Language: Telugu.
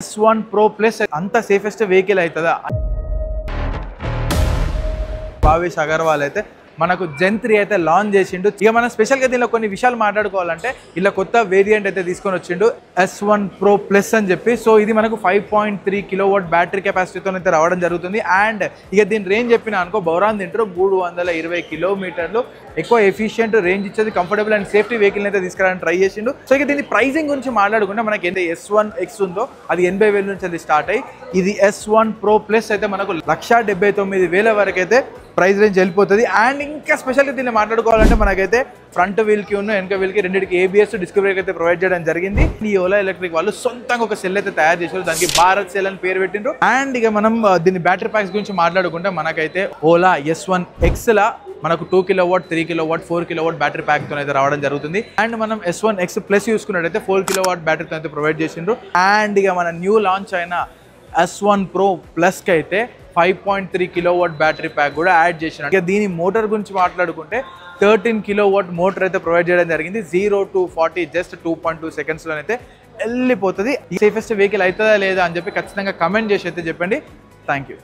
S1 Pro Plus అంత సేఫెస్ట్ వెహికల్ అవుతుందా? భావేష్ అగర్వాల్ అయితే మనకు జెన్ 3 అయితే లాంచ్ చేసిండు. ఇక మనం స్పెషల్గా దీనిలో కొన్ని విషయాలు మాట్లాడుకోవాలంటే ఇలా కొత్త వేరియంట్ అయితే తీసుకొని వచ్చిండు S1 Pro Plus అని చెప్పి. సో ఇది మనకు 5.3 కిలోవాట్ బ్యాటరీ కెపాసిటీతో అయితే రావడం జరుగుతుంది. అండ్ ఇక దీని రేంజ్ చెప్పిన అనుకో బౌరాన్ తింటారు 320 కిలోమీటర్లు ఎక్కువ ఎఫిషియెంట్ రేంజ్ ఇచ్చేది, కంఫర్టబుల్ అండ్ సేఫ్టీ వెహికల్ అయితే తీసుకురావడానికి ట్రై చేసిండు. సో ఇక దీని ప్రైసింగ్ గురించి మాట్లాడుకుంటే మనకి ఎంత S1X ఉందో అది 80,000 నుంచి అది స్టార్ట్ అయ్యి ఇది S1 Pro Plus అయితే మనకు 1,79,000 వరకు అయితే ప్రైస్ రేంజ్ వెళ్ళిపోతుంది. అండ్ ఇంకా స్పెషల్గా దీన్ని మాట్లాడుకోవాలంటే మనకైతే ఫ్రంట్ వీల్కి ఉన్న వెనక వీల్కి రెండింటికి ABS డిస్క్ బ్రేక్ అయితే ప్రొవైడ్ చేయడం జరిగింది. ఈ ఓలా ఎలక్ట్రిక్ వాళ్ళు సొంతంగా ఒక సెల్ అయితే తయారు చేశారు, దానికి భారత్ సెల్ అని పేరు పెట్టిండ్రు. అండ్ ఇక మనం దీని బ్యాటరీ ప్యాక్స్ గురించి మాట్లాడుకుంటే మనకైతే ఓలా S1X లా మనకు 2 కిలోవాట్ 3 కిలోవాట్ 4 కిలోవాట్ బ్యాటరీ ప్యాక్తో అయితే రావడం జరుగుతుంది. అండ్ మనం S1X Plus చూసుకున్నట్టయితే 4 కిలోవాట్ బ్యాటరీతో అయితే ప్రొవైడ్ చేసిండ్రు. అండ్ ఇక మన న్యూ లాంచ్ అయిన S1 Pro Plusకి అయితే 5.3 కిలోవాట్ బ్యాటరీ ప్యాక్ కూడా యాడ్ చేసినారు. ఇక దీని మోటార్ గురించి మాట్లాడుకుంటే 13 కిలోవాట్ మోటార్ అయితే ప్రొవైడ్ చేయడం జరిగింది. 0 to 40 జస్ట్ 2.2 సెకండ్స్లో అయితే వెళ్ళిపోతుంది. సేఫెస్ట్ వెహికల్ అవుతుందా లేదా అని చెప్పి ఖచ్చితంగా కమెంట్ చేసి అయితే చెప్పండి. Thank you.